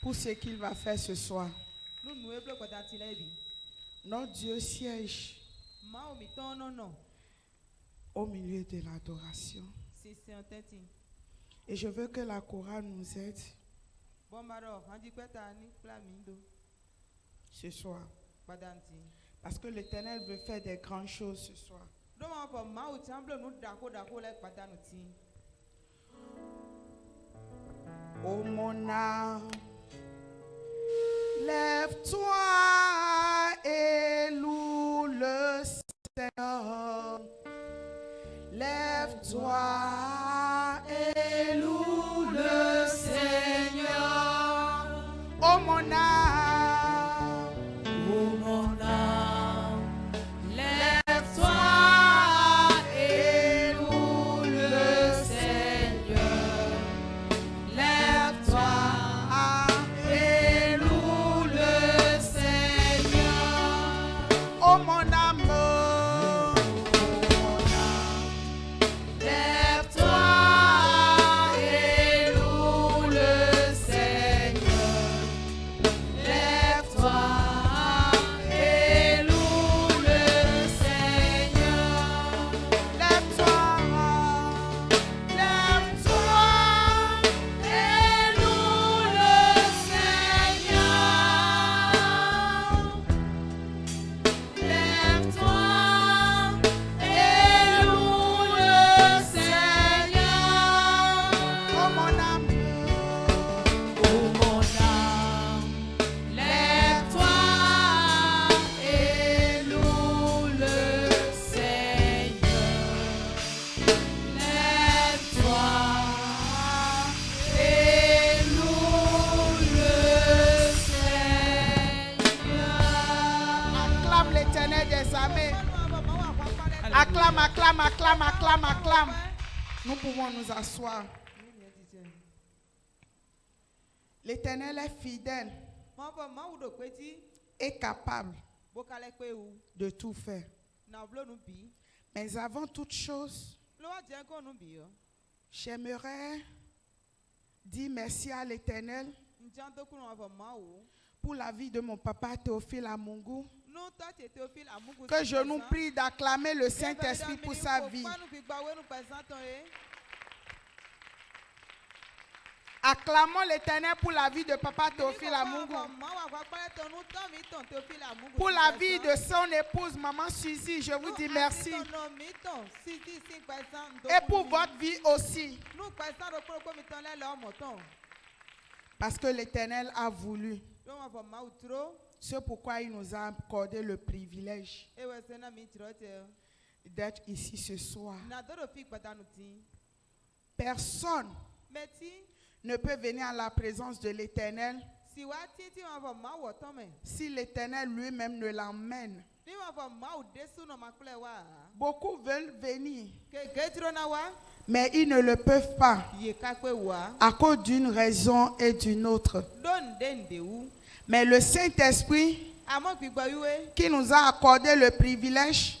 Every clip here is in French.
pour ce qu'il va faire ce soir. Notre Dieu siège au milieu de l'adoration. Et je veux que la chorale nous aide ce soir. Parce que l'Éternel veut faire des grandes choses ce soir. Oh mon âme, lève-toi et loue le Seigneur. Lève-toi et loue le Seigneur. Oh mon âme, lève-toi et loue le Seigneur. Lève-toi et loue le Seigneur. Oh mon âme. Acclame, acclame, acclame, acclame, acclame. Nous pouvons nous asseoir. L'Éternel est fidèle et capable de tout faire. Mais avant toute chose, j'aimerais dire merci à l'Éternel pour la vie de mon papa Théophile Amungu. Que je nous prie d'acclamer le Saint-Esprit pour sa vie. Acclamons l'Éternel pour la vie de papa Théophile Amungu. Pour la vie de son épouse, maman Suzy, je vous dis merci. Et pour votre vie aussi. Parce que l'Éternel a voulu. C'est pourquoi il nous a accordé le privilège d'être ici ce soir. Personne ne peut venir à la présence de l'Éternel si l'Éternel lui-même ne l'emmène. Beaucoup veulent venir, mais ils ne le peuvent pas à cause d'une raison et d'une autre. Mais le Saint-Esprit qui nous a accordé le privilège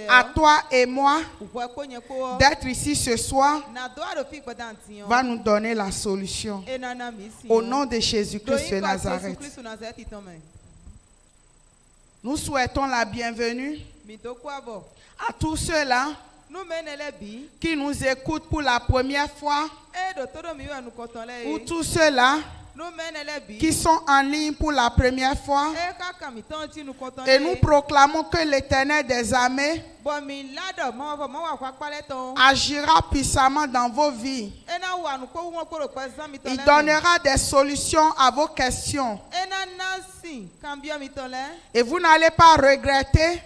à toi et moi d'être ici ce soir va nous donner la solution. Au nom de Jésus-Christ de Nazareth. Nous souhaitons la bienvenue à tous ceux-là qui nous écoutent pour la première fois ou tous ceux-là qui sont en ligne pour la première fois. Et nous proclamons que l'Éternel des armées agira puissamment dans vos vies. Il donnera des solutions à vos questions. Et vous n'allez pas regretter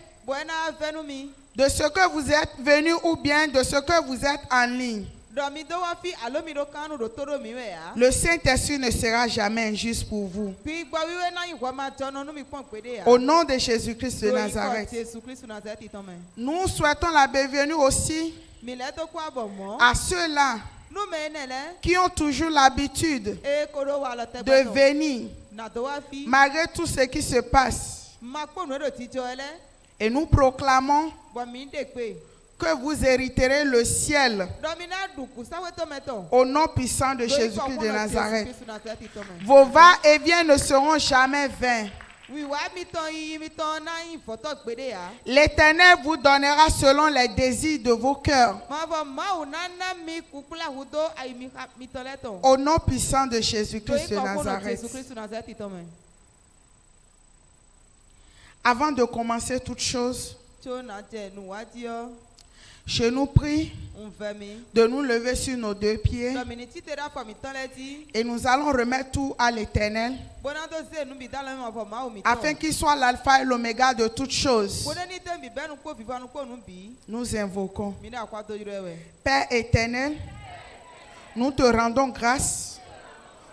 de ce que vous êtes venu ou bien de ce que vous êtes en ligne. Le Saint-Esprit ne sera jamais injuste pour vous. Au nom de Jésus-Christ de Nazareth. Nous souhaitons la bienvenue aussi à ceux-là qui ont toujours l'habitude de venir malgré tout ce qui se passe. Et nous proclamons que vous hériterez le ciel au nom puissant de Jésus-Christ de Nazareth. Vos va-et-vient ne seront jamais vains. L'Éternel vous donnera selon les désirs de vos cœurs. Au nom puissant de Jésus-Christ de Nazareth. Avant de commencer toute chose, je nous prie de nous lever sur nos deux pieds et nous allons remettre tout à l'Éternel afin qu'il soit l'alpha et l'oméga de toutes choses. Nous invoquons. Père éternel, nous te rendons grâce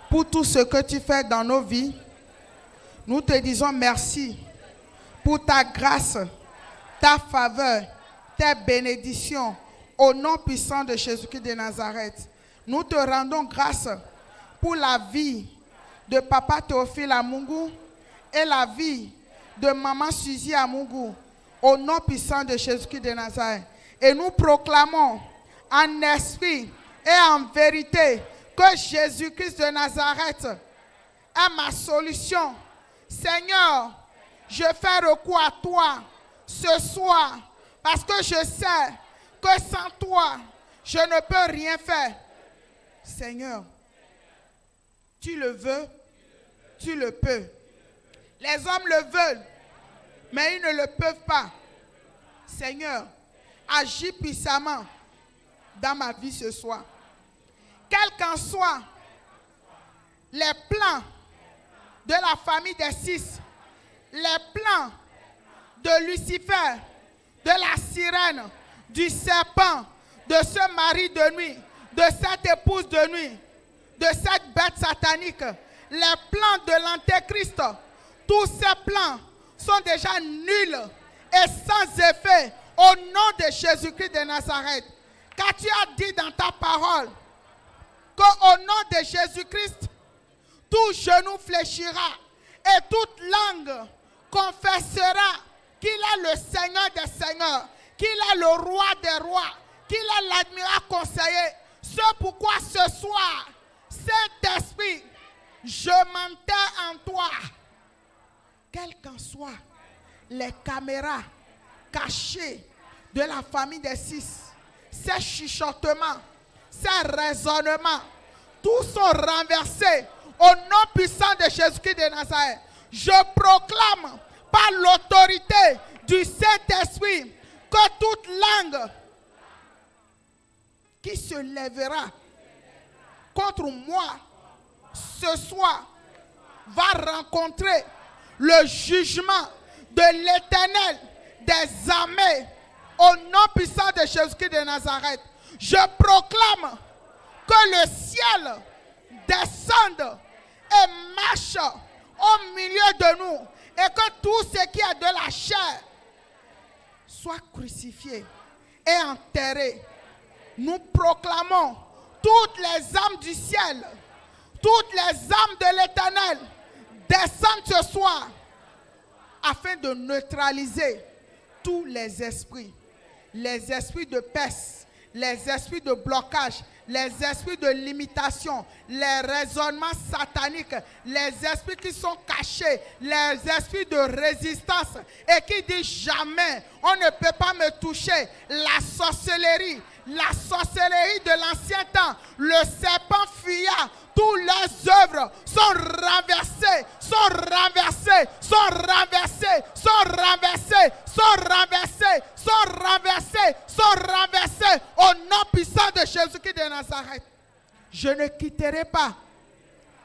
pour tout ce que tu fais dans nos vies. Nous te disons merci pour ta grâce, ta faveur, tes bénédictions, au nom puissant de Jésus-Christ de Nazareth. Nous te rendons grâce pour la vie de Papa Théophile Amungu et la vie de Maman Suzy Amungu, au nom puissant de Jésus-Christ de Nazareth. Et nous proclamons en esprit et en vérité que Jésus-Christ de Nazareth est ma solution. Seigneur, je fais recours à toi ce soir, parce que je sais que sans toi, je ne peux rien faire. Seigneur, tu le veux, tu le peux. Les hommes le veulent, mais ils ne le peuvent pas. Seigneur, agis puissamment dans ma vie ce soir. Quels qu'en soient les plans de la famille des 6, les plans de Lucifer, de la sirène, du serpent, de ce mari de nuit, de cette épouse de nuit, de cette bête satanique, les plans de l'antéchrist, tous ces plans sont déjà nuls et sans effet au nom de Jésus-Christ de Nazareth. Car tu as dit dans ta parole qu'au nom de Jésus-Christ, tout genou fléchira et toute langue confessera qu'il est le Seigneur des Seigneurs, qu'il est le Roi des Rois, qu'il est l'admirable conseiller. C'est pourquoi ce soir, Saint-Esprit, je m'enterre en toi. Quelles qu'en soient les caméras cachées de la famille des 6, ces chuchotements, ces raisonnements, tous sont renversés au nom puissant de Jésus-Christ de Nazareth. Je proclame par l'autorité du Saint-Esprit que toute langue qui se lèvera contre moi ce soir va rencontrer le jugement de l'Éternel des armées au nom puissant de Jésus-Christ de Nazareth. Je proclame que le ciel descende et marche au milieu de nous et que tout ce qui est de la chair soit crucifié et enterré. Nous proclamons toutes les âmes du ciel, toutes les âmes de l'Éternel descendent ce soir afin de neutraliser tous les esprits de peste, les esprits de blocage, les esprits de limitation, les raisonnements sataniques, les esprits qui sont cachés, les esprits de résistance et qui disent jamais on ne peut pas me toucher. La sorcellerie de l'ancien temps, le serpent fuya, toutes leurs œuvres sont renversées, au nom puissant de Jésus-Christ de Nazareth. Je ne quitterai pas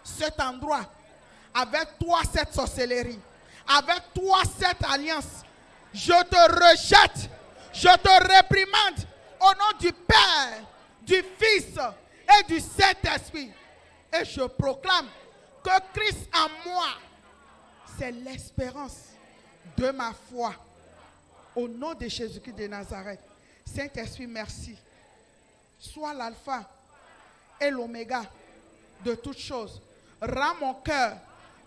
cet endroit avec toi cette sorcellerie, avec toi cette alliance. Je te rejette, je te réprimande au nom du Père, du Fils et du Saint-Esprit. Et je proclame que Christ en moi, c'est l'espérance de ma foi. Au nom de Jésus-Christ de Nazareth. Saint-Esprit, merci. Sois l'alpha et l'oméga de toutes choses. Rends mon cœur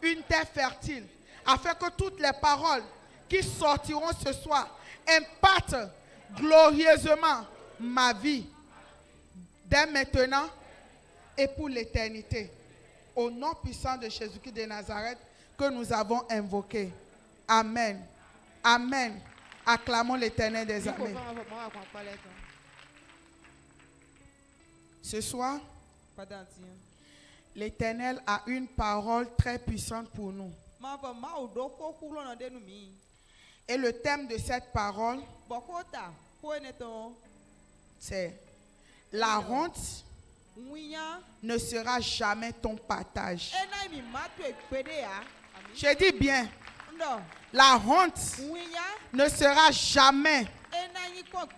une terre fertile, afin que toutes les paroles qui sortiront ce soir impactent glorieusement ma vie dès maintenant et pour l'éternité. Au nom puissant de Jésus-Christ de Nazareth que nous avons invoqué. Amen. Amen. Acclamons l'Éternel des armées. Ce soir, l'Éternel a une parole très puissante pour nous. Et le thème de cette parole, c'est la honte ne sera jamais ton partage. Je dis bien, la honte ne sera jamais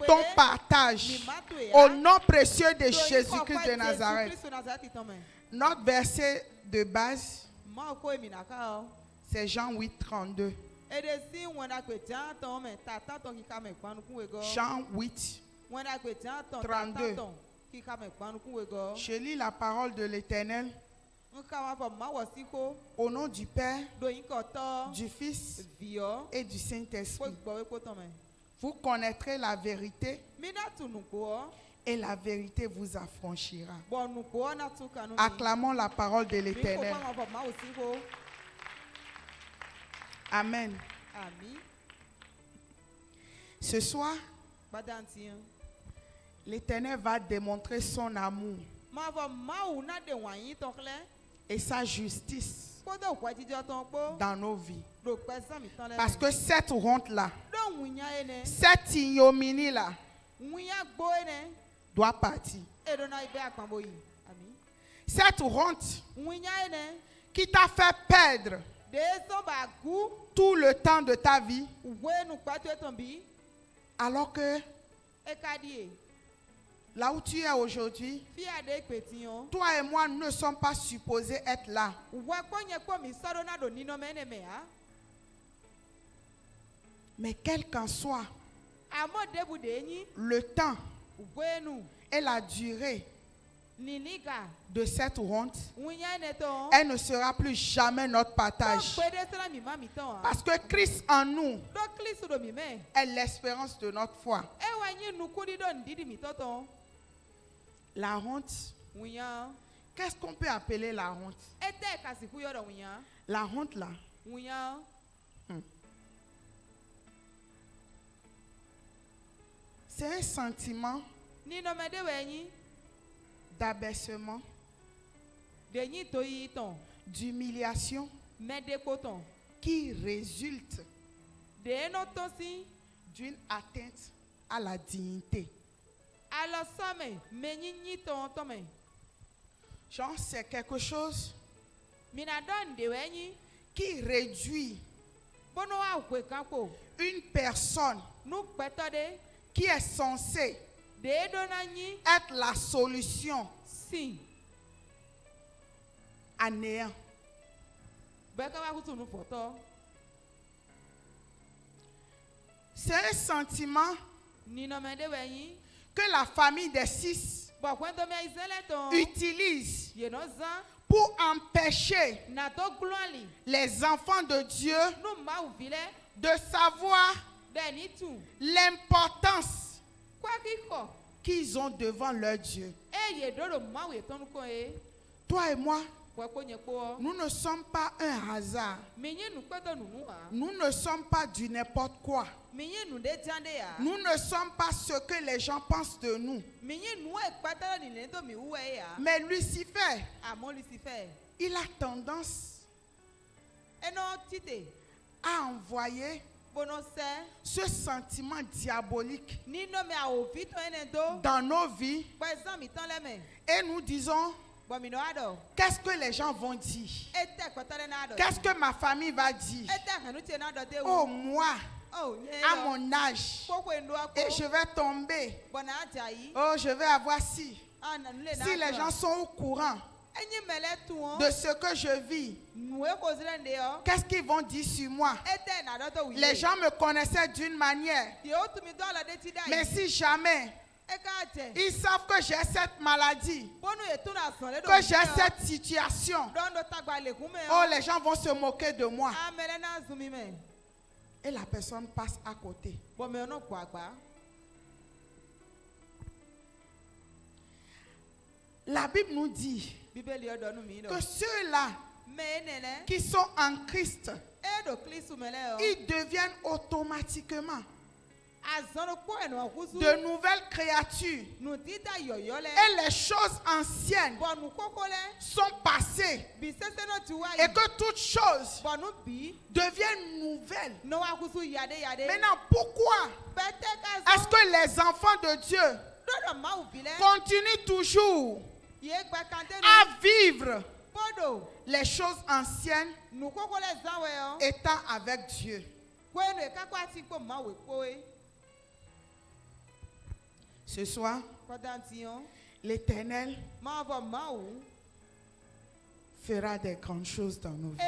ton partage. Au nom précieux de Jésus-Christ de Nazareth. Notre verset de base, c'est Jean 8, 32. Jean 8, 32. Je lis la parole de l'Éternel. Au nom du Père, du Fils et du Saint-Esprit. Vous connaîtrez la vérité et la vérité vous affranchira. Acclamons la parole de l'Éternel. Amen. Ce soir, l'Éternel va démontrer son amour et sa justice dans nos vies. Parce que cette honte-là, cette ignominie-là doit partir. Cette honte qui t'a fait perdre tout le temps de ta vie, alors que là où tu es aujourd'hui, toi et moi ne sommes pas supposés être là. Mais quel qu'en soit le temps et la durée de cette honte, elle ne sera plus jamais notre partage. Parce que Christ en nous est l'espérance de notre foi. La honte, qu'est-ce qu'on peut appeler la honte? La honte là, c'est un sentiment d'abaissement, d'humiliation qui résulte d'une atteinte à la dignité. Genre, c'est quelque chose qui réduit une personne qui est censée être la solution à néant. C'est un sentiment que la famille des six utilise pour empêcher les enfants de Dieu de savoir l'importance qu'ils ont devant leur Dieu. Toi et moi, nous ne sommes pas un hasard. Nous ne sommes pas du n'importe quoi. Nous ne sommes pas ce que les gens pensent de nous. Mais Lucifer, il a tendance à envoyer ce sentiment diabolique dans nos vies et nous disons, qu'est-ce que les gens vont dire? Qu'est-ce que ma famille va dire? Oh, moi, à mon âge, et je vais tomber. Oh, je vais avoir si. Si les gens sont au courant de ce que je vis, qu'est-ce qu'ils vont dire sur moi? Les gens me connaissaient d'une manière, mais si jamais ils savent que j'ai cette maladie, que j'ai cette situation, oh, les gens vont se moquer de moi. Et la personne passe à côté. La Bible nous dit que ceux-là qui sont en Christ, ils deviennent automatiquement de nouvelles créatures. Et les choses anciennes sont passées. Et que toutes choses deviennent nouvelles. Maintenant, pourquoi est-ce que les enfants de Dieu continuent toujours à vivre les choses anciennes étant avec Dieu? Ce soir, l'Éternel fera des grandes choses dans nos vies.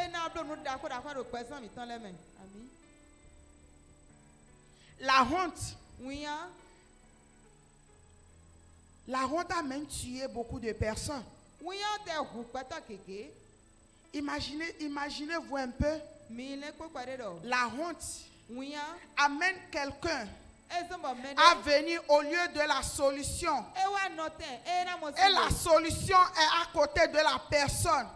La honte a même tué beaucoup de personnes. Imaginez-vous un peu, la honte amène quelqu'un à venir au lieu de la solution. Et la solution est à côté de la personne.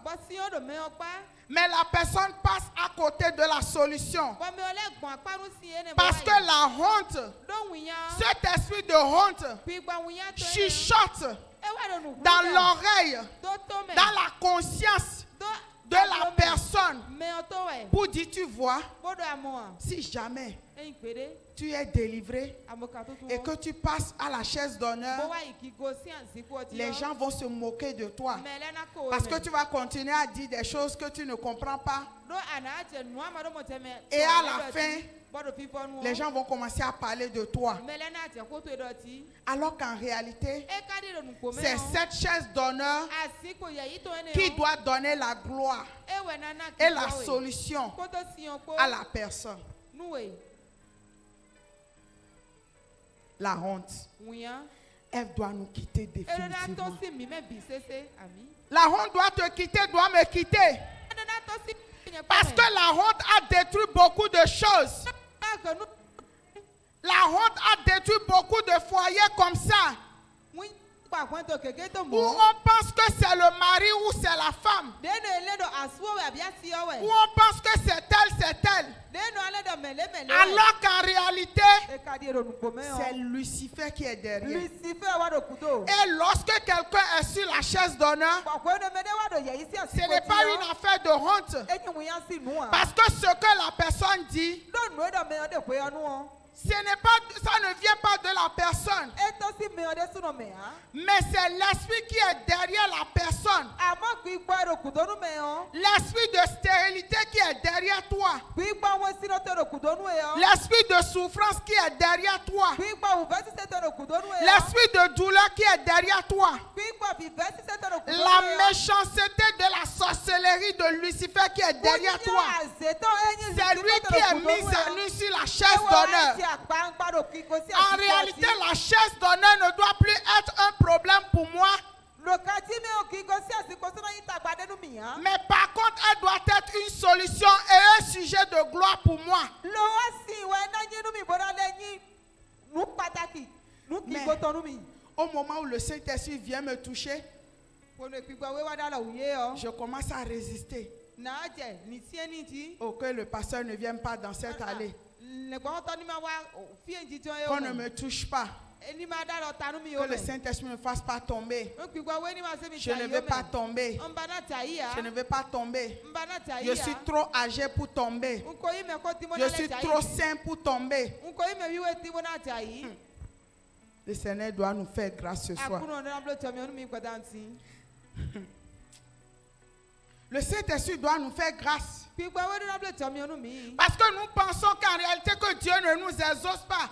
Mais la personne passe à côté de la solution. Parce que la honte, cet esprit de honte, chuchote dans l'oreille, dans la conscience de la personne pour dire, tu vois, si jamais tu es délivré et que tu passes à la chaise d'honneur, les gens vont se moquer de toi parce que tu vas continuer à dire des choses que tu ne comprends pas. Et à la fin, les gens vont commencer à parler de toi. Alors qu'en réalité, c'est cette chaise d'honneur qui doit donner la gloire et la solution à la personne. La honte, elle doit nous quitter définitivement. La honte doit te quitter, doit me quitter. Parce que la honte a détruit beaucoup de choses. La honte a détruit beaucoup de foyers comme ça. Où on pense que c'est le mari ou c'est la femme. Où on pense que c'est elle. Alors qu'en réalité, c'est Lucifer qui est derrière. Et lorsque quelqu'un est sur la chaise d'honneur, ce n'est pas une affaire de honte. Parce que ce que la personne dit, ça ne vient pas de la personne. Mais c'est l'esprit qui est derrière la personne. L'esprit de stérilité qui est derrière toi. L'esprit de souffrance qui est derrière toi. L'esprit de douleur qui est derrière toi. La méchanceté de la sorcellerie de Lucifer qui est derrière toi. C'est lui qui est mis à nu sur la chaise d'honneur. En réalité, la chaise d'honneur ne doit plus être un problème pour moi. Mais par contre, elle doit être une solution et un sujet de gloire pour moi. Mais au moment où le Saint-Esprit vient me toucher, je commence à résister. Oh, que le pasteur ne vienne pas dans cette allée. Qu'on ne me touche pas. Que le Saint-Esprit ne me fasse pas tomber. Je ne veux pas tomber. Je ne veux pas tomber. Je suis trop âgé pour tomber. Je suis trop saint pour tomber. Le Seigneur doit nous faire grâce ce soir. Le Saint-Esprit doit nous faire grâce. Parce que nous pensons qu'en réalité que Dieu ne nous exauce pas.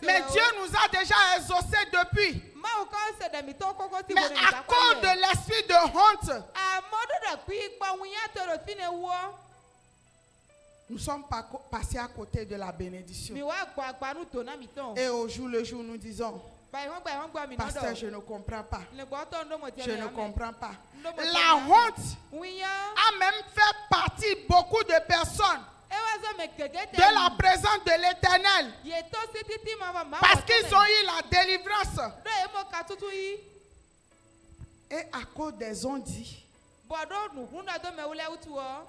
Mais Dieu nous a déjà exaucés depuis. Mais à cause de l'esprit de honte, nous sommes passés à côté de la bénédiction. Et au jour le jour, nous disons, pasteur, je ne comprends pas. Je ne comprends pas. La honte a même fait partie beaucoup de personnes de la présence de l'Éternel. Parce qu'ils ont eu la délivrance. Et à cause des ondits, ils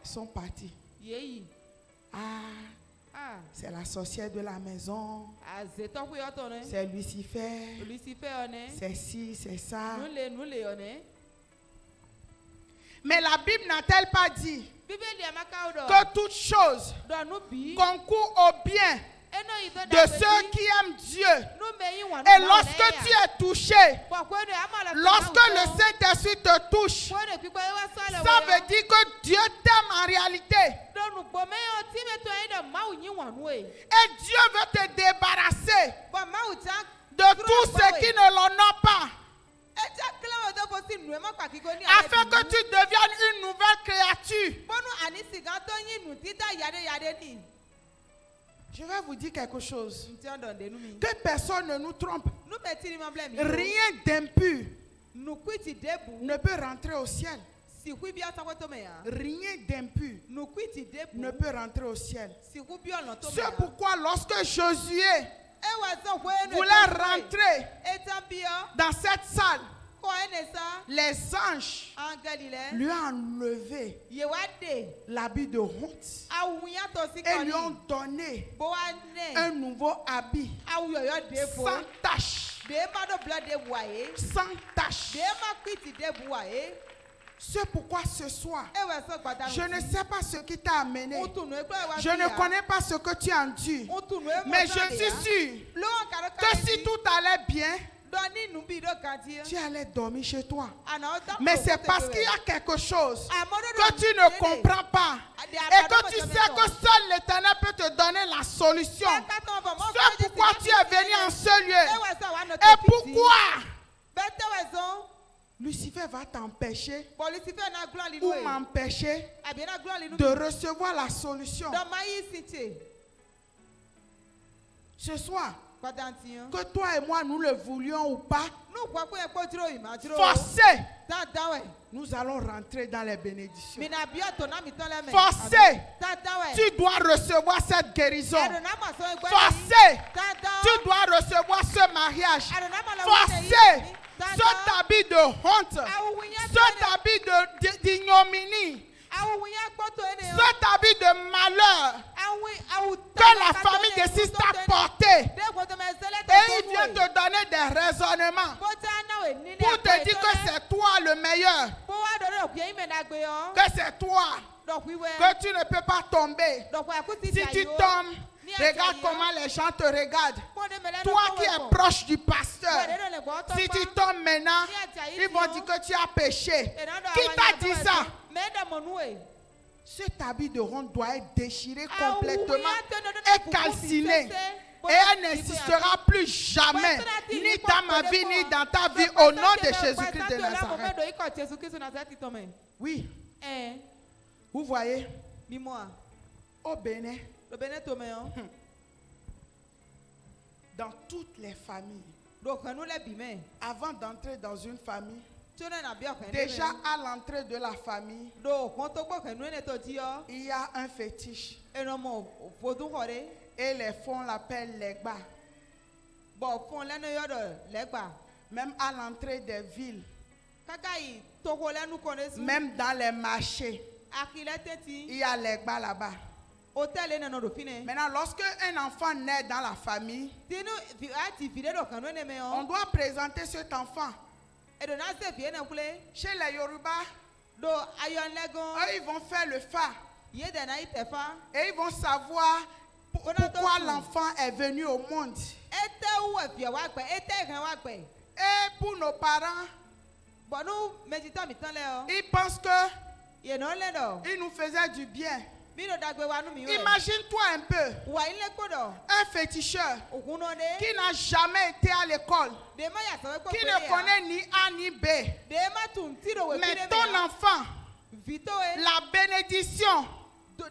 sont partis. Ah, c'est la sorcière de la maison. C'est Lucifer. C'est ci, c'est ça. Mais la Bible n'a-t-elle pas dit que toute chose concourt au bien de ceux qui aiment Dieu? Et lorsque tu es touché, lorsque le Saint-Esprit te touche, ça veut dire que Dieu t'aime en réalité. Et Dieu veut te débarrasser de tout ce qui ne l'honore pas, afin que tu deviennes une nouvelle créature. Je vais vous dire quelque chose. Que personne ne nous trompe. Rien d'impur ne peut rentrer au ciel. Rien d'impur ne peut rentrer au ciel. C'est pourquoi lorsque Josué voulait rentrer dans cette salle, les anges lui ont enlevé l'habit de honte et lui ont donné un nouveau habit sans tache. Sans tache. C'est pourquoi ce soir, je ne sais pas ce qui t'a amené. Je ne connais pas ce que tu as dû. Mais je suis sûr que si tout allait bien, tu allais dormir chez toi. Mais c'est parce qu'il y a quelque chose que tu ne comprends pas et que tu sais que seul l'Éternel peut te donner la solution. C'est pourquoi tu es venu en ce lieu. Et pourquoi Lucifer va t'empêcher ou m'empêcher de recevoir la solution. Ce soir, que toi et moi nous le voulions ou pas, forcé, nous allons rentrer dans les bénédictions. Forcé, tu dois recevoir cette guérison. Forcé, tu dois recevoir ce mariage. Forcé, cet habit de honte, cet habit d'ignominie, cet habit de malheur que la famille décide d'apporter. Et il vient te donner des raisonnements pour te dire que c'est toi le meilleur, que c'est toi, que tu ne peux pas tomber. Si tu tombes, regarde comment les gens te regardent. Toi qui es proche du pasteur, si tu tombes maintenant, ils vont dire que tu as péché. Qui t'a dit ça? Cet habit de honte doit être déchiré complètement et calciné. Et elle n'insistera plus jamais, ni dans ma vie, ni dans ta vie, au nom de Jésus-Christ de Nazareth. Oui. Vous voyez, au Bénin, dans toutes les familles, avant d'entrer dans une famille, déjà à l'entrée de la famille, il y a un fétiche. Et les fonds l'appellent Legba. Même à l'entrée des villes, même dans les marchés, il y a Legba là-bas. Maintenant, lorsque un enfant naît dans la famille, on doit présenter cet enfant. Chez les Yoruba, eux, ils vont faire le fa. Et ils vont savoir pourquoi l'enfant est venu au monde. Et pour nos parents, ils pensent que ils nous faisaient du bien. Imagine-toi un peu un féticheur qui n'a jamais été à l'école, qui ne connaît ni A ni B. Mais ton enfant, la bénédiction que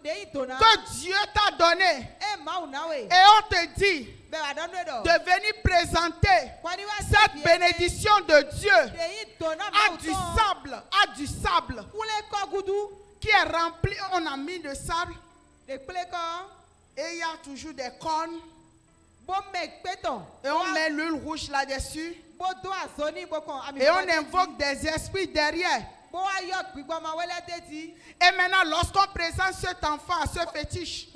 Dieu t'a donnée, et on te dit de venir présenter cette bénédiction de Dieu à du sable qui est rempli. On a mis de sable et il y a toujours des cornes et on met l'huile rouge là-dessus. Et on invoque des esprits derrière. Et maintenant, lorsqu'on présente cet enfant à ce fétiche,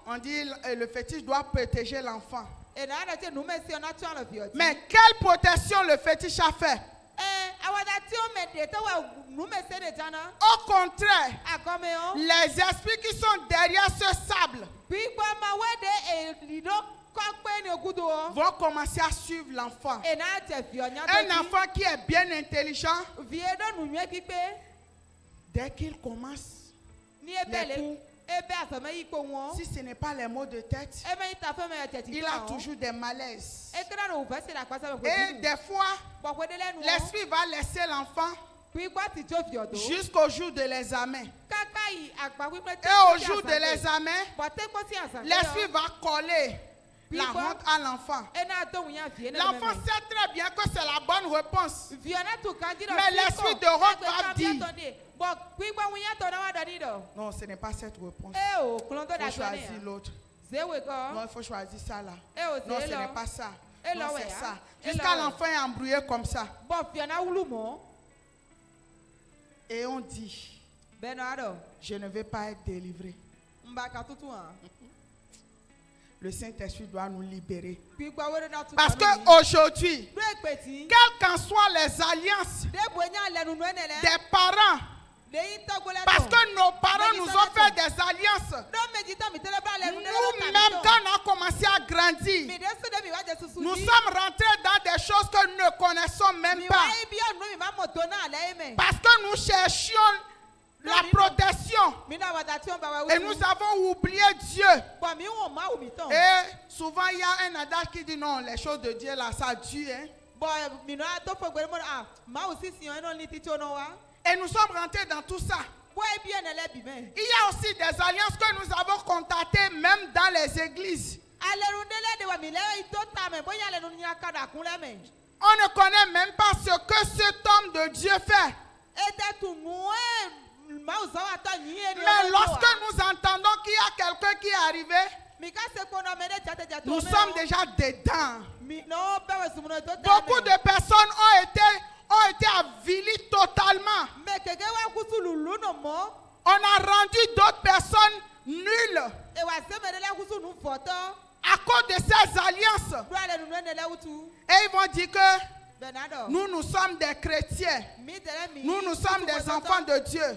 on dit le fétiche doit protéger l'enfant. Mais quelle protection le fétiche a fait? Au contraire, les esprits qui sont derrière ce sable vont commencer à suivre l'enfant. Un enfant qui est bien intelligent, dès qu'il commence les cours, si ce n'est pas les mots de tête, il a toujours des malaises. Et des fois, l'esprit va laisser l'enfant jusqu'au jour de l'examen. Et au jour de l'examen, l'esprit va coller la honte à l'enfant. L'enfant sait très bien que c'est la bonne réponse. Mais l'esprit de honte va dire: non, ce n'est pas cette réponse. Il faut choisir l'autre. Non, il faut choisir ça là. Non, ce n'est pas ça. Non, c'est ça. Jusqu'à l'enfant est embrouillé comme ça. Et on dit: je ne vais pas être délivré. Le Saint-Esprit doit nous libérer. Parce qu'aujourd'hui, quelles qu'en soient les alliances des parents, parce que nos parents nous ont fait des alliances, nous-mêmes, quand on a commencé à grandir, nous sommes rentrés dans des choses que nous ne connaissons même pas. Parce que nous cherchions la protection et nous avons oublié Dieu. Et souvent il y a un adage qui dit: non, les choses de Dieu là, ça dure. Et nous sommes rentrés dans tout ça. Il y a aussi des alliances que nous avons contactées même dans les églises. On ne connaît même pas ce que cet homme de Dieu fait. Mais lorsque nous entendons qu'il y a quelqu'un qui est arrivé, nous sommes déjà dedans. Beaucoup de personnes ont été avilies totalement. On a rendu d'autres personnes nulles à cause de ces alliances. Et ils vont dire que nous sommes des chrétiens. Nous sommes des enfants de Dieu.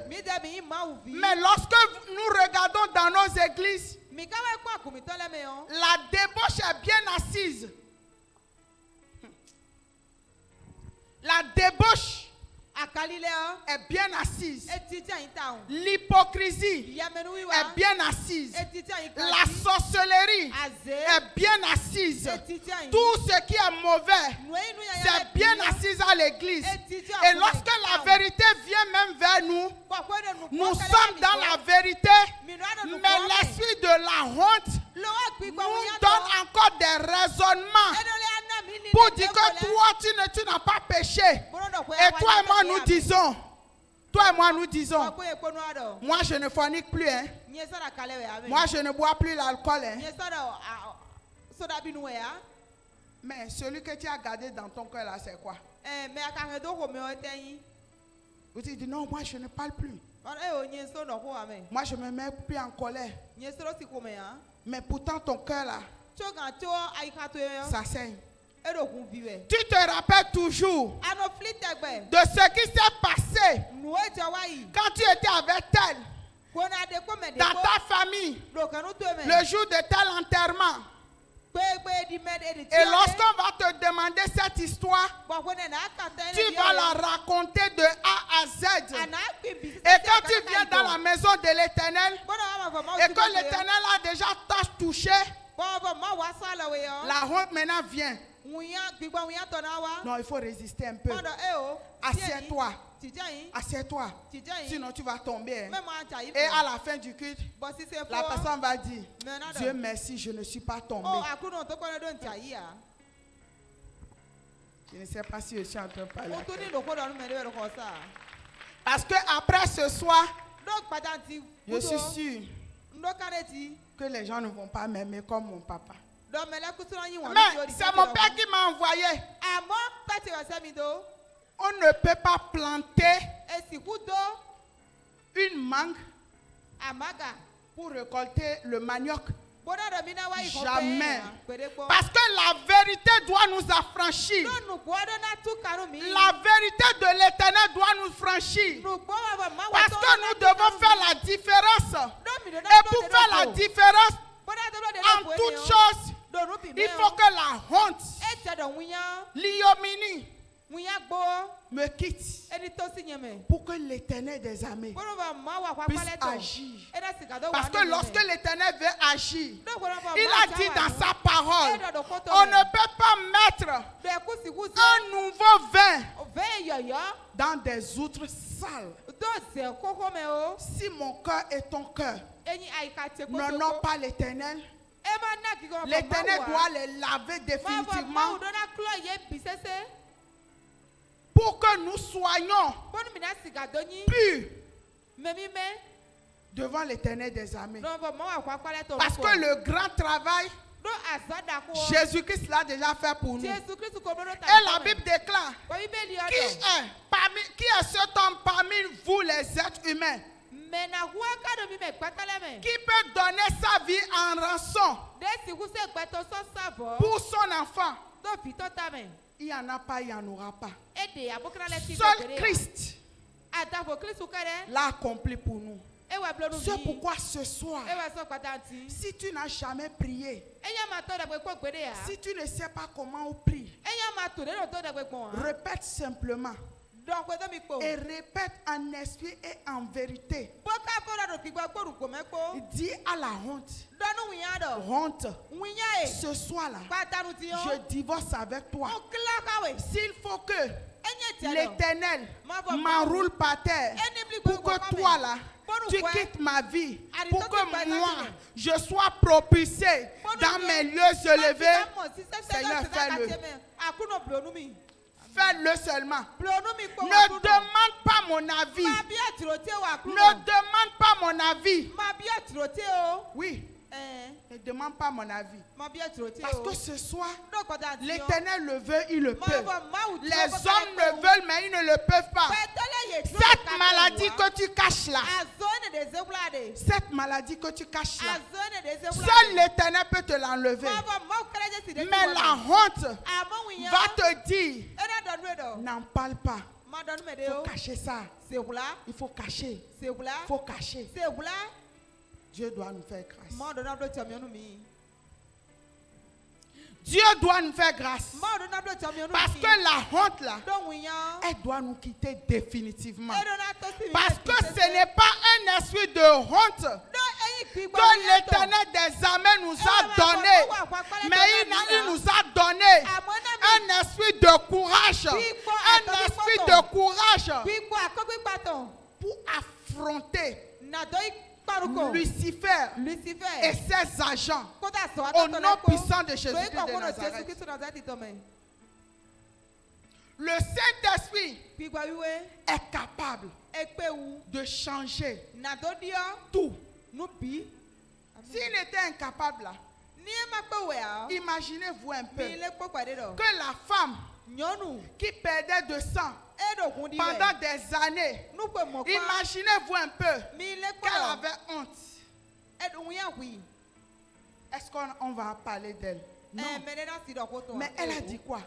Mais lorsque nous regardons dans nos églises, la débauche est bien assise. La débauche est bien assise. L'hypocrisie est bien assise. La sorcellerie est bien assise. Tout ce qui est mauvais, c'est bien assise à l'église. Et lorsque la vérité vient même vers nous, nous sommes dans la vérité, mais l'esprit de la honte nous donne encore des raisonnements pour dire que toi, tu n'as pas péché. Et toi et moi, nous disons, moi, je ne fornique plus. Hein. Moi, je ne bois plus l'alcool. Hein. Mais celui que tu as gardé dans ton cœur, là, c'est quoi? Vous dites: non, moi, je ne parle plus. Moi, je ne me mets plus en colère. Mais pourtant, ton cœur, là, ça saigne. Tu te rappelles toujours de ce qui s'est passé quand tu étais avec elle dans ta famille le jour de tel enterrement. Et lorsqu'on va te demander cette histoire, tu vas la raconter de A à Z. Et quand tu viens dans la maison de l'Éternel et que l'Éternel a déjà touché, la honte maintenant vient. Non, il faut résister un peu. Assieds-toi. Assieds-toi. Sinon tu vas tomber. Et à la fin du culte, la personne va dire: Dieu merci, je ne suis pas tombé. Je ne sais pas si je suis en train de parler. Parce que après ce soir, je suis sûr que les gens ne vont pas m'aimer comme mon papa. Mais c'est mon père qui m'a envoyé. On ne peut pas planter une mangue pour récolter le manioc. Jamais. Parce que la vérité doit nous affranchir. La vérité de l'Éternel doit nous franchir. Parce que nous devons faire la différence. Et pour faire la différence en toutes choses, il faut que la honte, l'ignominie, me quitte pour que l'Éternel des armées puisse agir. Parce que lorsque l'Éternel veut agir, il a dit dans sa parole, on ne peut pas mettre un nouveau vin dans des outres sales. Si mon cœur et ton cœur n'honorent pas l'Éternel, l'Éternel doit les laver définitivement pour que nous soyons purs devant l'Éternel des armées. Parce que le grand travail, Jésus-Christ l'a déjà fait pour nous. Et la Bible déclare, qui est cet homme parmi vous les êtres humains qui peut donner sa vie en rançon pour son enfant? Il n'y en a pas, il n'y en aura pas. Seul Christ l'a accompli pour nous. C'est pourquoi ce soir, si tu n'as jamais prié, si tu ne sais pas comment on prie, répète simplement. Et répète en esprit et en vérité. Dis à la honte, honte, ce soir-là, je divorce avec toi. S'il faut que l'Éternel m'enroule par terre pour que toi là, tu quittes ma vie, pour que moi, je sois propulsé dans mes lieux élevés, Seigneur, fais-le. Fais-le seulement. Ne demande pas mon avis. Ne demande pas mon avis. Oui. Ne demande pas mon avis. Parce que ce soir, l'Éternel le veut, il le peut. Les hommes le veulent, mais ils ne le peuvent pas. Cette maladie que tu caches là, cette maladie que tu caches là, seul l'Éternel peut te l'enlever. Mais la honte va te dire, n'en parle pas. Il faut cacher ça. Il faut cacher. Il faut cacher. Dieu doit nous faire grâce. Dieu doit nous faire grâce. Parce que la honte là, elle doit nous quitter définitivement. Parce que ce n'est pas un esprit de honte que l'Éternel des armées nous a donné. Mais il nous a donné un esprit de courage. Un esprit de courage pour affronter Lucifer et ses agents au nom puissant de Jésus-Christ de Nazareth. Le Saint-Esprit est capable de changer tout. S'il était incapable là, imaginez-vous un peu que la femme qui perdait de sang pendant des années, imaginez-vous un peu qu'elle avait honte. Est-ce qu'on va parler d'elle? Non. Mais elle a dit quoi?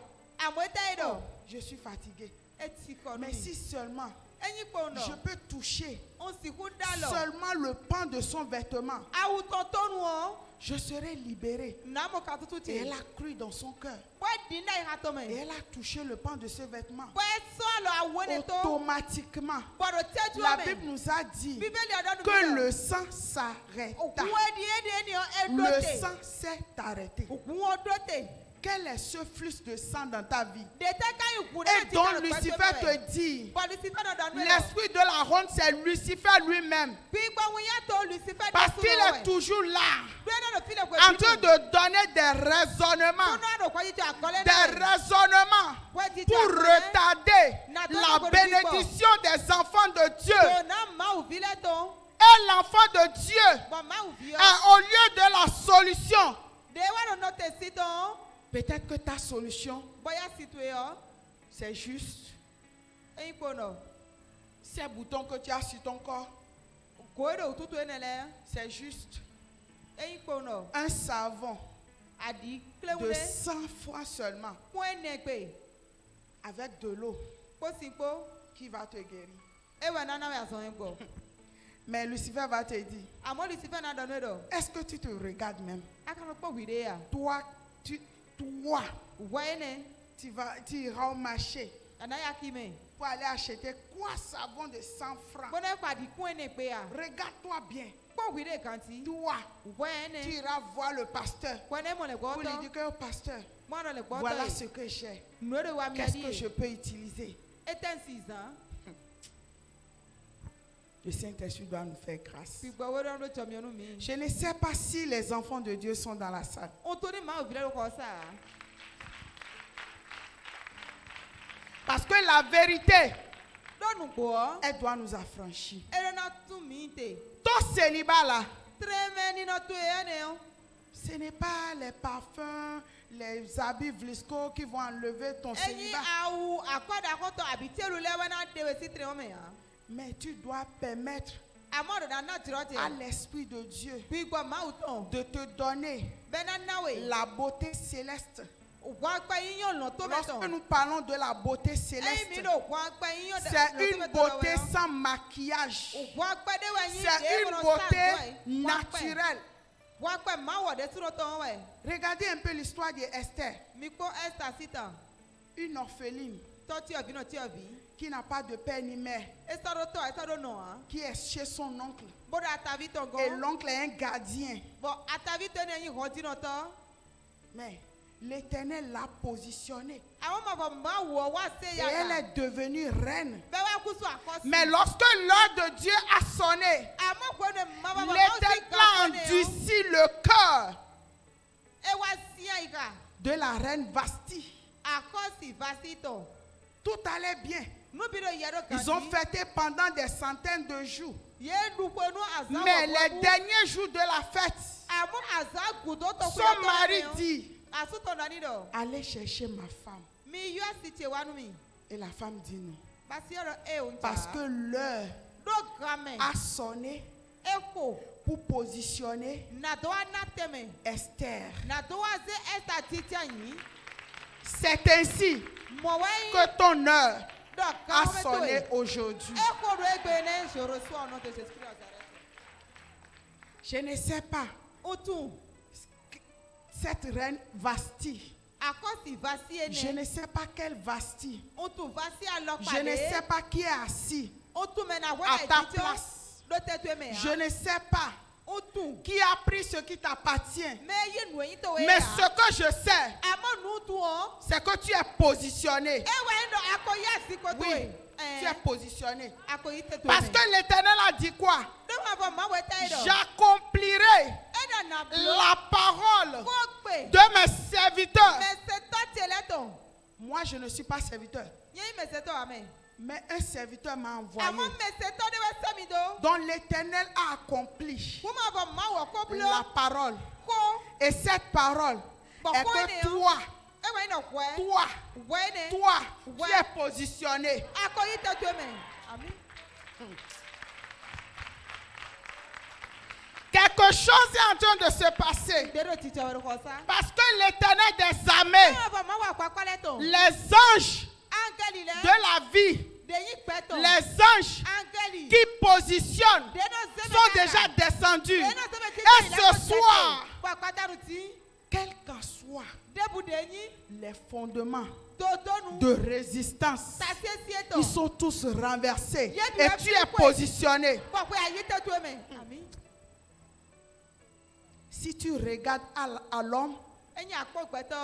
Oh, je suis fatiguée. Mais si seulement je peux toucher seulement le pan de son vêtement, je serai libérée. Et elle a cru dans son cœur. Et elle a touché le pan de ses vêtements. Automatiquement, la Bible nous a dit que le sang s'arrêta. Le sang s'est arrêté. Quel est ce flux de sang dans ta vie? Et donc Lucifer te dit, l'esprit de la honte, c'est Lucifer lui-même. Parce qu'il est toujours là, en train de donner des raisonnements. Des raisonnements pour retarder la bénédiction des enfants de Dieu. Et l'enfant de Dieu est au lieu de la solution. Peut-être que ta solution, c'est juste ces boutons que tu as sur ton corps. C'est juste un savon de 100 francs seulement avec de l'eau qui va te guérir. Mais Lucifer va te dire, est-ce que tu te regardes même? Toi, tu iras au marché pour aller acheter quoi savon de 100 francs? Regarde-toi bien. Toi, tu iras voir le pasteur pour lui dire que pasteur, voilà ce que j'ai. Qu'est-ce que je peux utiliser? Le Saint-Esprit doit nous faire grâce. Je ne sais pas si les enfants de Dieu sont dans la salle. Parce que la vérité, elle doit nous affranchir. Ton célibat là, ce n'est pas les parfums, les habits Vlisco qui vont enlever ton célibat. Mais tu dois permettre à l'Esprit de Dieu de te donner la beauté céleste. Lorsque nous parlons de la beauté céleste, c'est une beauté sans maquillage. C'est une beauté naturelle. Regardez un peu l'histoire d'Esther. Une orpheline qui n'a pas de père ni mère, qui est chez son oncle. Et l'oncle est un gardien. Mais l'Éternel l'a positionnée. Et elle est devenue reine. Mais lorsque l'heure de Dieu a sonné, l'Éternel a endurci le cœur de la reine Vasti. Tout allait bien. Ils ont fêté pendant des centaines de jours. Mais les derniers jours de la fête, son mari dit, allez chercher ma femme. Et la femme dit non. Parce que l'heure a sonné pour positionner Esther. C'est ainsi que ton heure a sonné aujourd'hui. Je ne sais pas. Cette reine Vasti. Je ne sais pas quelle Vasti. Je ne sais pas qui est assis à ta place. Je ne sais pas qui a pris ce qui t'appartient. Mais ce que je sais, c'est que tu es positionné. Oui, tu es positionné. Parce que l'Éternel a dit quoi? J'accomplirai la parole de mes serviteurs. Moi, je ne suis pas serviteur. Mais un serviteur m'a envoyé. Donc l'Éternel a accompli la parole. Et cette parole est que toi, tu es positionné. Quelque chose est en train de se passer. Parce que l'Éternel des armées, les anges de la vie, les anges qui positionnent sont déjà descendus. Et ce soir, quels qu'en soient les fondements de résistance, ils sont tous renversés. Et tu es positionné. Si tu regardes à l'homme,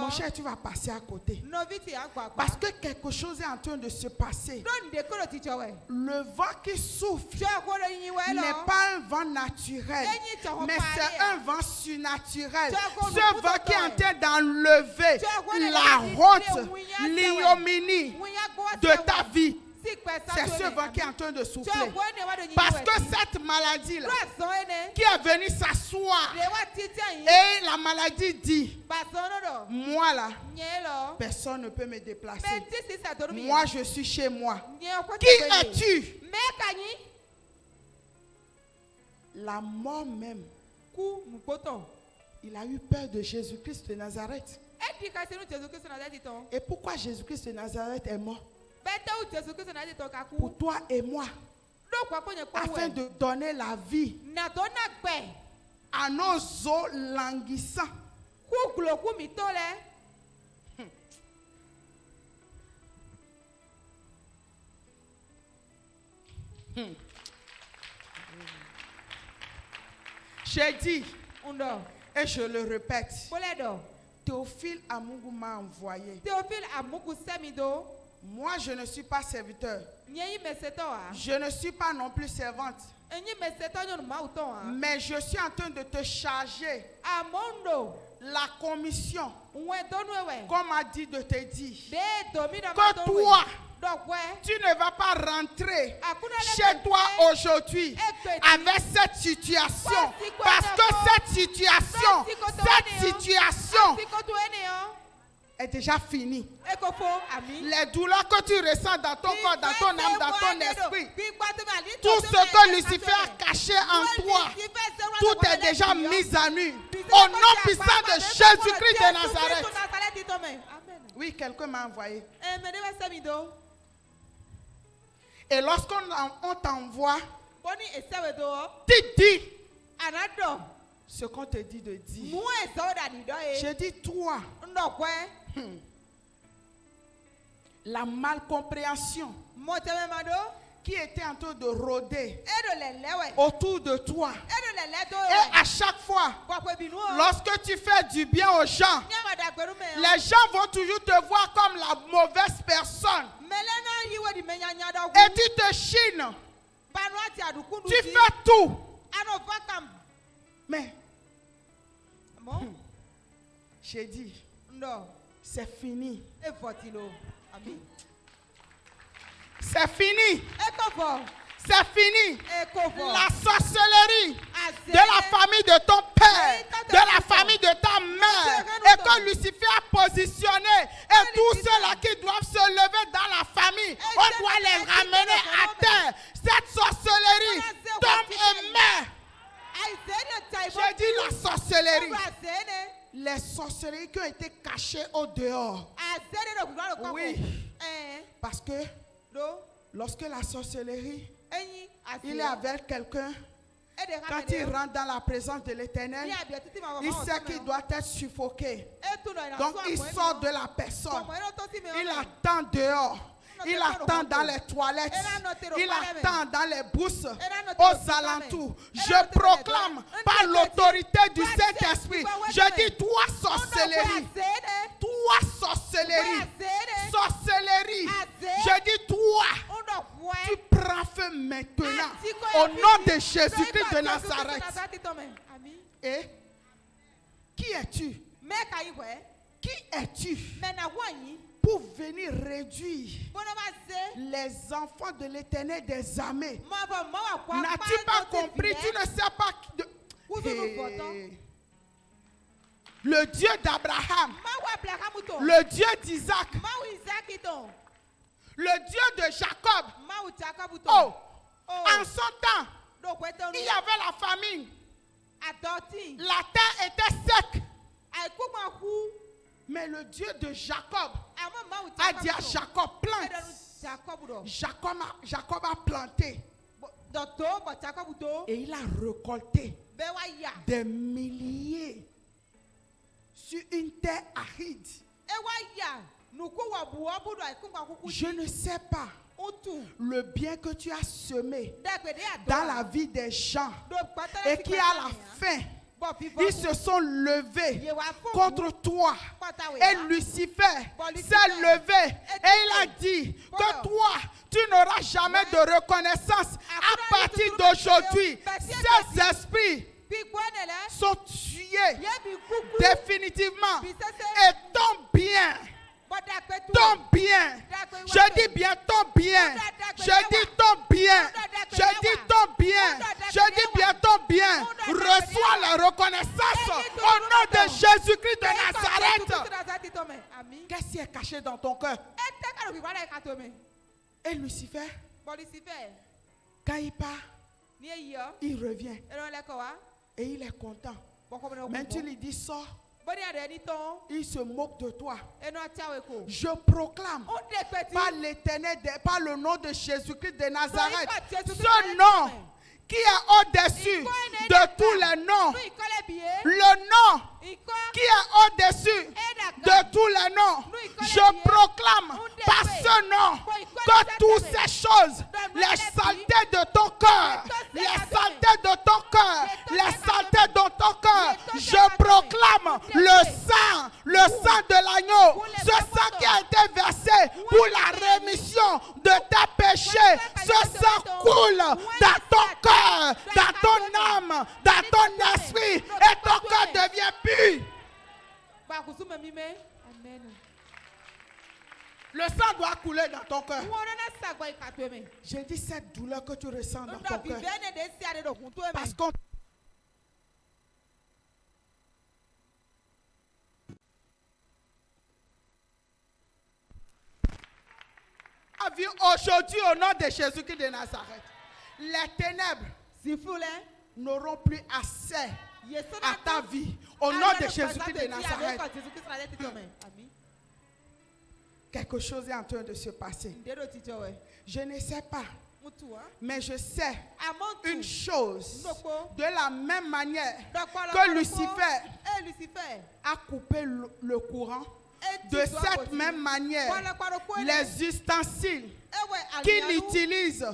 mon cher, tu vas passer à côté. Parce que quelque chose est en train de se passer. Le vent qui souffle n'est pas un vent naturel, mais c'est un vent surnaturel. Ce vent qui est en train d'enlever la honte, l'ignominie de ta vie. c'est ce vent qui est en train de souffler. Parce que cette maladie-là, qui est venue s'asseoir, et la maladie dit, moi là, personne ne peut me déplacer. Moi, je suis chez moi. Qui es-tu? La mort même. Il a eu peur de Jésus-Christ de Nazareth. Et pourquoi Jésus-Christ de Nazareth est mort? Pour toi et moi. Afin de donner la vie à nos os languissants. J'ai dit, et je le répète, Théophile Amougou m'a envoyé. Moi, je ne suis pas serviteur. Je ne suis pas non plus servante. Mais je suis en train de te charger la commission, comme a dit de te dire, que toi, tu ne vas pas rentrer chez toi aujourd'hui avec cette situation. Parce que cette situation est déjà finie. Les douleurs que tu ressens dans ton corps, dans ton âme, dans ton esprit, tout ce que Lucifer a caché en toi, tout est déjà mis à nu. Au nom puissant de Jésus-Christ de Nazareth. Oui, quelqu'un m'a envoyé. Et lorsqu'on t'envoie, tu dis ce qu'on te dit de dire. Je dis toi, la malcompréhension qui était en train de rôder autour de toi. Et à chaque fois, lorsque tu fais du bien aux gens, les gens vont toujours te voir comme la mauvaise personne. Et tu te chines. Tu fais tout. Mais, j'ai dit, c'est fini. C'est fini. C'est fini. La sorcellerie de la famille de ton père, de la famille de ta mère, et que Lucifer a positionné, et tous ceux-là qui doivent se lever dans la famille, on doit les ramener à terre. Cette sorcellerie tombe et meurt. J'ai dit la sorcellerie. Les sorcelleries qui ont été cachées au dehors. Oui. Parce que lorsque la sorcellerie, il est avec quelqu'un, quand il rentre dans la présence de l'Éternel, il sait qu'il doit être suffoqué. Donc il sort de la personne. Il attend dehors. Il attend dans les toilettes. Il attend dans les brousses, aux alentours. Je proclame par l'autorité du Saint-Esprit. Je dis, toi sorcellerie. Toi sorcellerie. Sorcellerie. Je dis, toi, tu prends feu maintenant. Au nom de Jésus-Christ de Nazareth. Et qui es-tu? Qui es-tu pour venir réduire les enfants de l'Éternel des armées? N'as-tu pas compris? Tu ne sais pas le Dieu d'Abraham, le Dieu d'Isaac, le Dieu de Jacob. Oh, en son temps, il y avait la famine. La terre était sec. Mais le Dieu de Jacob a dit à Jacob, plante. Jacob a planté. Et il a récolté des milliers sur une terre aride. Je ne sais pas le bien que tu as semé dans la vie des gens et qui à la fin, ils se sont levés contre toi. Et Lucifer s'est levé et il a dit que toi, tu n'auras jamais de reconnaissance. À partir d'aujourd'hui, ces esprits sont tués définitivement. Et ton bien ton bien. Je dis bien ton bien. Je dis ton bien. Je dis ton bien. Je dis bien ton bien. Reçois la reconnaissance au nom de Jésus-Christ de Nazareth. Qu'est-ce qui est caché dans ton cœur? Et Lucifer, quand il part, il revient. Et il est content. Mais tu lui dis, sors. Il se moque de toi. Je proclame par l'Éternel, par le nom de Jésus-Christ de Nazareth, ce nom qui est au-dessus de tous les noms. Le nom qui est au-dessus de tous les noms. Je proclame par ce nom que toutes ces choses, les saletés de ton cœur, les saletés de ton cœur, les saletés de ton cœur, je proclame le sang de l'agneau, ce sang qui a été versé pour la rémission de tes péchés, ce sang coule dans ton cœur, dans ton âme, dans ton esprit, et ton cœur devient pur. Le sang doit couler dans ton cœur. J'ai dit cette douleur que tu ressens dans ton cœur. Parce qu'on a vu aujourd'hui au nom de Jésus-Christ de Nazareth. Les ténèbres n'auront plus accès à ta vie au nom de Jésus-Christ de Nazareth. Quelque chose est en train de se passer. Je ne sais pas, mais je sais une chose. De la même manière que Lucifer a coupé le courant, de cette même manière, les ustensiles qu'il utilise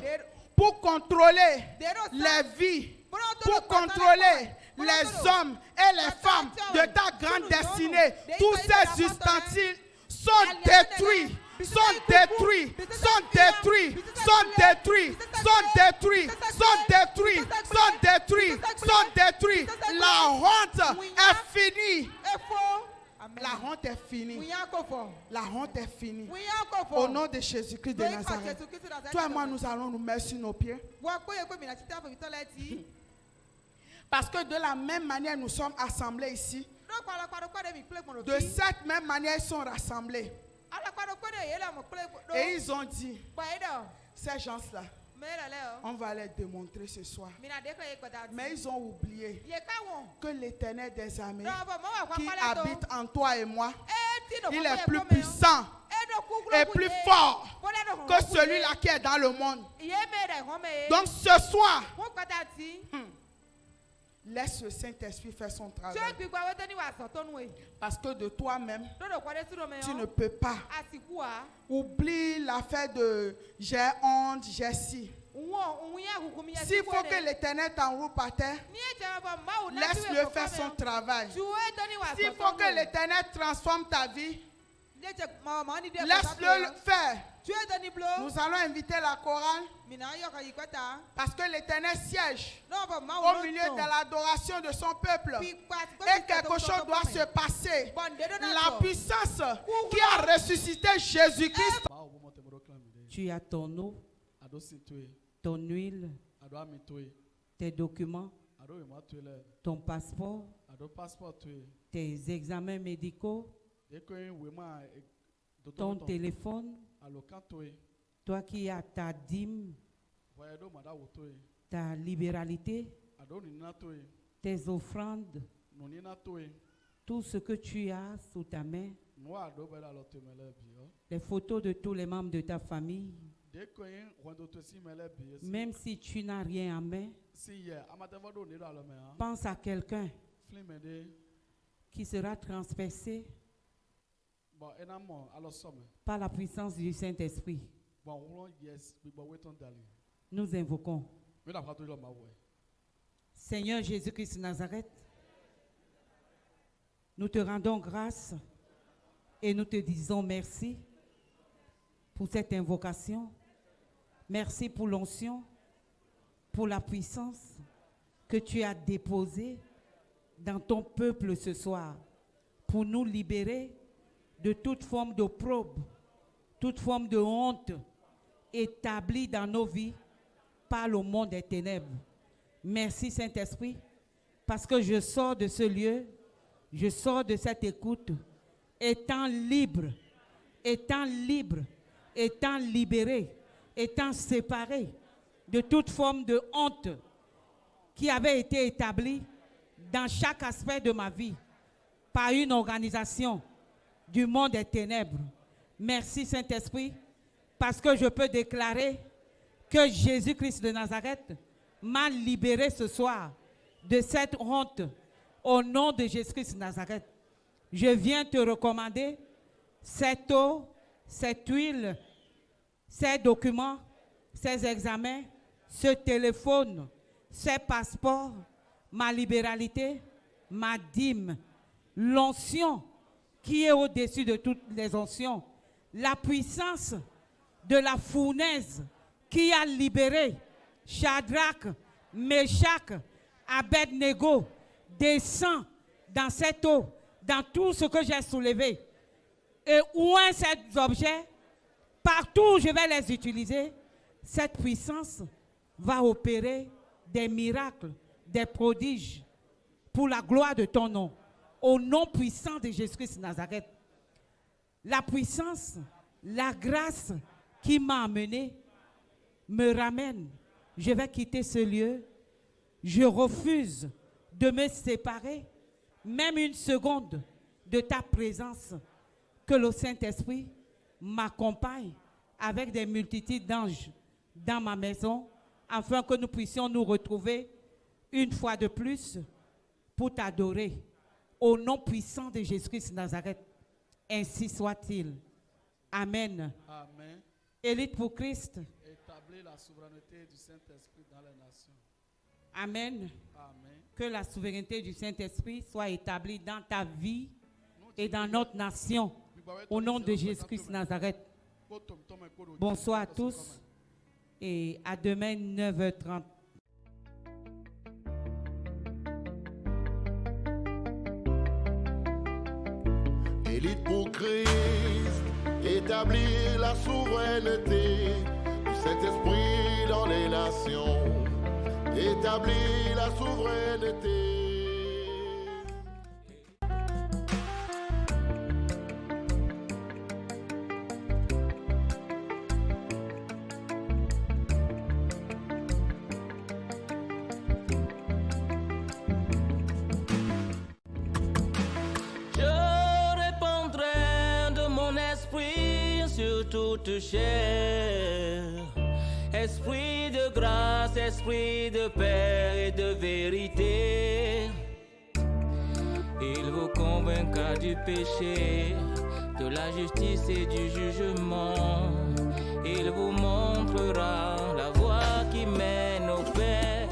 pour contrôler les vies, pour contrôler les hommes et les femmes de ta grande destinée, tous ces ustensiles sont détruits, sont détruits, sont détruits, sont détruits, sont détruits, sont détruits, sont détruits, sont détruits. La honte est finie. La honte est finie. La honte est finie. Au nom de Jésus-Christ de Nazareth. Toi et moi, nous allons nous mettre sur nos pieds. Parce que de la même manière, nous sommes assemblés ici. De cette même manière, ils sont rassemblés. Et ils ont dit, ces gens-là, on va les démontrer ce soir. Mais ils ont oublié que l'Éternel des armées qui habite en toi et moi, il est plus puissant et plus fort que celui-là qui est dans le monde. Donc ce soir, laisse le Saint-Esprit faire son travail. Parce que de toi-même, tu ne peux pas. Oublie l'affaire de j'ai honte, j'ai si. S'il faut que l'Éternel t'enroule par terre, laisse-le faire son travail. S'il faut que l'Éternel transforme ta vie, laisse-le faire. Nous allons inviter la chorale parce que l'Éternel siège au milieu de l'adoration de son peuple et quelque chose doit se passer. La puissance qui a ressuscité Jésus-Christ. Tu as ton eau, ton huile, tes documents, ton passeport, tes examens médicaux, ton téléphone, toi qui as ta dîme, ta libéralité, tes offrandes, tout ce que tu as sous ta main, les photos de tous les membres de ta famille, même si tu n'as rien en main, pense à quelqu'un qui sera transpercé par la puissance du Saint-Esprit. Nous invoquons Seigneur Jésus-Christ de Nazareth, nous te rendons grâce et nous te disons merci pour cette invocation. Merci pour l'onction, pour la puissance que tu as déposée dans ton peuple ce soir pour nous libérer de toute forme d'opprobre, toute forme de honte établie dans nos vies par le monde des ténèbres. Merci Saint-Esprit, parce que je sors de ce lieu, je sors de cette écoute, étant libre, étant libéré, étant séparé de toute forme de honte qui avait été établie dans chaque aspect de ma vie par une organisation du monde des ténèbres. Merci Saint-Esprit, parce que je peux déclarer que Jésus-Christ de Nazareth m'a libéré ce soir de cette honte au nom de Jésus-Christ de Nazareth. Je viens te recommander cette eau, cette huile, ces documents, ces examens, ce téléphone, ces passeports, ma libéralité, ma dîme, l'onction qui est au-dessus de toutes les onctions, la puissance de la fournaise qui a libéré Shadrach, Meshach, Abednego, descend dans cette eau, dans tout ce que j'ai soulevé. Et où est cet objet? Partout où je vais les utiliser, cette puissance va opérer des miracles, des prodiges pour la gloire de ton nom. Au nom puissant de Jésus-Christ de Nazareth. La puissance, la grâce qui m'a amené me ramène. Je vais quitter ce lieu. Je refuse de me séparer, même une seconde, de ta présence. Que le Saint-Esprit m'accompagne avec des multitudes d'anges dans ma maison, afin que nous puissions nous retrouver une fois de plus pour t'adorer. Au nom puissant de Jésus-Christ de Nazareth, ainsi soit-il. Amen. Amen. Élite pour Christ. Établir la souveraineté du Saint-Esprit dans les nations. Amen. Amen. Que la souveraineté du Saint-Esprit soit établie dans ta vie et dans notre nation. Au nom de Jésus-Christ de Nazareth. Bonsoir à tous et à demain 9h30. Élite pour Christ, établir la souveraineté du Saint-Esprit dans les nations. Établir la souveraineté. Toute chair, esprit de grâce, esprit de paix et de vérité, il vous convaincra du péché, de la justice et du jugement, il vous montrera la voie qui mène au Père.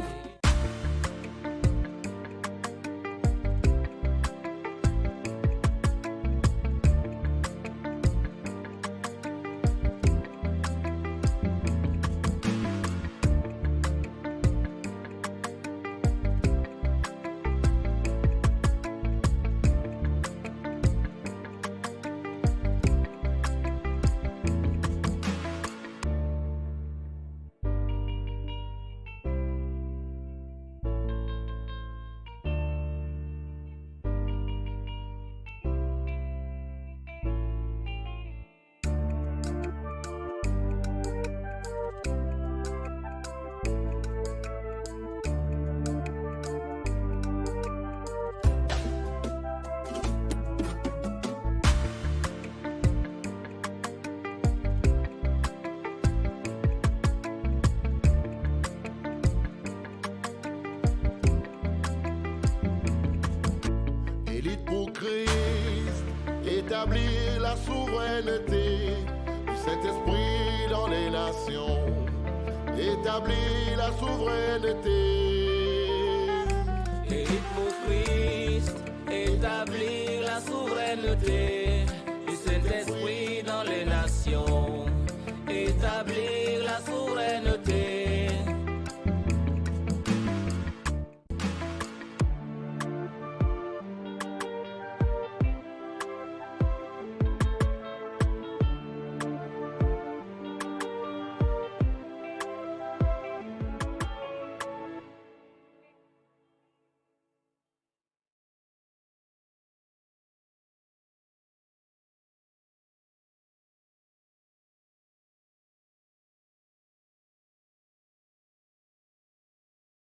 Établir la souveraineté du Saint-Esprit dans les nations. Établir la souveraineté. Élite pour Christ, établir la souveraineté.